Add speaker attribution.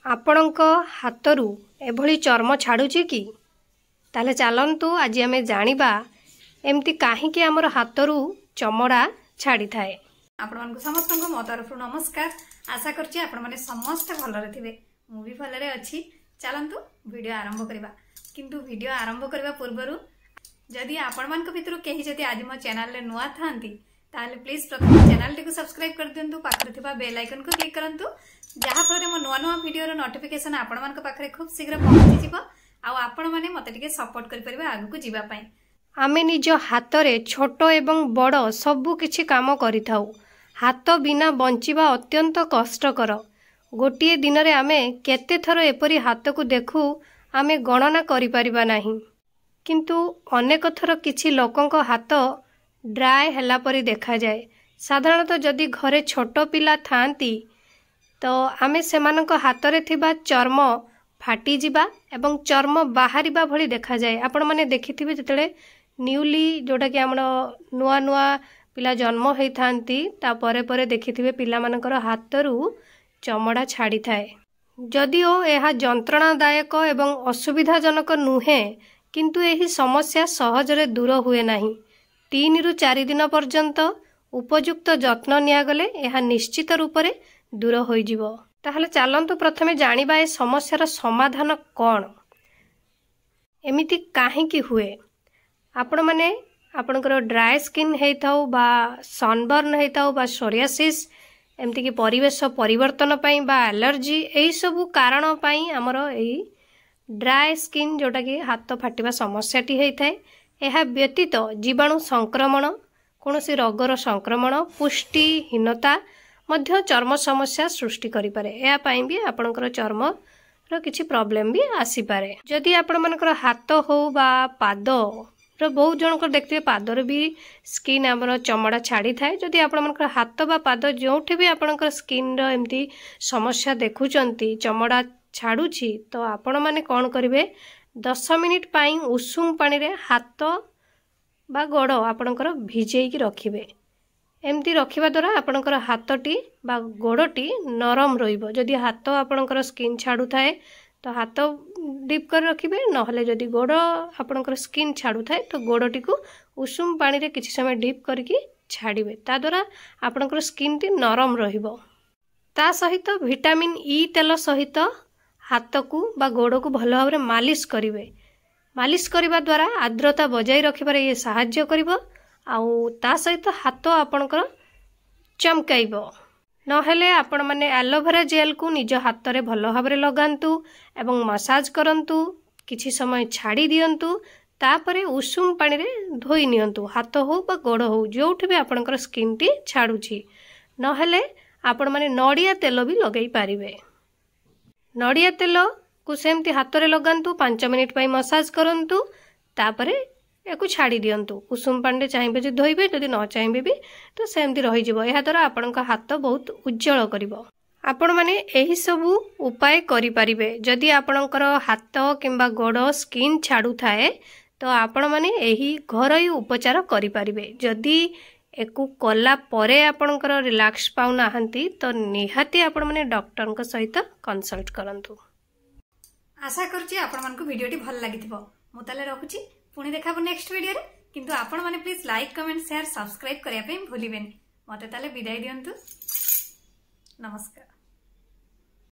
Speaker 1: आपणक हाथरू एभली चर्म छाड़ुची कि ताले चलतु आज आम जानिबा एमती कहीं आमर हाथरू चमड़ा छाड़ी थाए।
Speaker 2: आपण समस्त मो तरफ नमस्कार। आशा करछि आपण माने समस्त भलरे थिबे। मु भी भलरे अछि। चलंतु वीडियो आरंभ करबा। किंतु वीडियो आरंभ करबा पूर्वरु जदि आपण मान को भितरु केही जदि आज मो चैनल रे नुआ थांती ताले प्लीज प्रथम चैनल टी को सब्सक्राइब कर दियंतु। पाखरे थिबा बेल आइकन को क्लिक करंतु जहा फरे मो नुआ नुआ वीडियो रो नोटिफिकेशन आपण मान को पाखरे खूब शीघ्र पहुंची जिवो। आ आपण माने मते टिके सपोर्ट कर परबा आगु को जीवा पई।
Speaker 1: आमे निज हाथ रे छोट एवं बड़ सबु किछि काम करिथाउ। हाथ बिना बंचिबा अत्यंत कष्टकर। गोटिए दिन रे आमे केते थर एपरी हाथ को देखु आमे गणना करि परिबा नाही। किंतु अनेक थर किछि लोकंक हाथ ड्राई हला परी देखा जाए। साधारणतः जदि घरे छोट पिला थांती तो आमे सेमानक हाथ रे थिबा चर्म फाटी जिबा एवं चर्म बाहरिबा भली देखा जाए। आपण माने देखिथिबे जतले न्यूली जोटा कि हमर नुआ नुआ पिला जन्म होई थांती ता परे परे देखिथिबे पिला मानकर हाथरू चमड़ा छाड़ी थाए। जदिओ यह जंत्रणादायक एवं असुविधाजनक नुहे किंतु यही समस्या सहजरे दूर हुए नहीं। 3 रु 4 दिन पर्यंत उपयुक्त जत्न नियागले यह निश्चित रूप से दूर होई जिवो। ताहले चलंतु प्रथमे जानिबा ए समस्यार समाधान कौन, एमिति काहेकि हुए। आपण माने आपणकर ड्राई स्किन हेइथाउ बा सनबर्न हेइथाउ बा सोरियासिस एमती कि परिवेश परिवर्तन पाई बा एलर्जी एई सबु कारण पाई हमर एई ड्राई स्किन जोटा कि हाथ फाटिबा समस्याटी हेइथाय। एहा व्यतीत जीवाणु संक्रमण कोनोसी रोगर संक्रमण पुष्टिहीनता मध्य चर्म समस्या सृष्टि करि पारे। एहा पाई भी आपणकर चर्म रो किछि प्रॉब्लम भी आसी पारे। जदि आपण मानकर हाथ हो बा पाद रो बहुत जनकर देखते पादर भी स्किन आमर चमड़ा छाड़ी थाए। जदि आपण मानकर हाथ बा पाद जोठे भी आपणकर स्किन रो एमती समस्या देखुचंती चमड़ा छाड़ुची तो आपण माने कौन करिवे 10 मिनिट पाई उषुम पानी रे हाथ बा गोड़ आपणकर भिजेई रखिबे। एमती रखिबा द्वारा आपणकर हाथटी बा गोड़टी नरम रहिबो। जदि हाथ आपणकर स्किन छाड़ू थाए तो हाथ डीप कर रखिबे, नहले जदि गोड़ आपणकर स्किन छाड़ू थाए तो गोड़टी को उषुम पानी रे किछि समय डीप करके छाड़िबे। ता द्वारा आपणकर स्किन टी नरम रहिबो। ता सहित विटामिन ई तेल सहित हाथ को बा गोड़ को भल भाव मालिश करिवे। मालिश करबा द्वारा आर्द्रता बजाय रखिबारे ये सहाय्य करिवो। आउ ता सहित हाथ आपणकर चमकाइबो। नहेले आपण माने एलोवेरा जेल को निज हाथ रे भल भाव लगांतु एवं मसाज करंतु, किछि समय छाड़ी दियंतु, तापरे उषुम पानी रे धोई नियंतु। हाथ हो बा गोड़ हो जोठी भी आपणकर स्किन टी छाड़ुची। नहेले आपण माने नड़िया तेल भी लगाई पारिबे। नड़िया तेल को सेमती हाथ रे लगांतु, 5 मिनिट पाई मसाज करंतु, तापरे एको छाड़ी दियंतु। उषुम पानी चाहिए जो धोइबे, जदि न चाहिए भी तो सेमती रही जिवो। एहा द्वारा आपणक हाथ बहुत उज्जवल करिवो। आपण माने एही सबु उपाय करि परिबे। जदि आपणकर हाथ किंबा गोड़ स्किन छाड़ू थाए तो आपण माने एही घरोई उपचार करि परिबे। जदि एको कला परे आपणकर रिलैक्स पाउ नाहंती तो निहाती आपण माने डॉक्टर को सहित कंसल्ट करंतु।
Speaker 2: आशा करछि आपण मान को वीडियो टी भल लागिथिबो। मु ताले रखुछि, पुणी देखाबो नेक्स्ट वीडियो रे। किंतु आपण माने please like comment share subscribe करिया पे भूलिबेनी। मते ताले विदाई दियंतु। नमस्कार।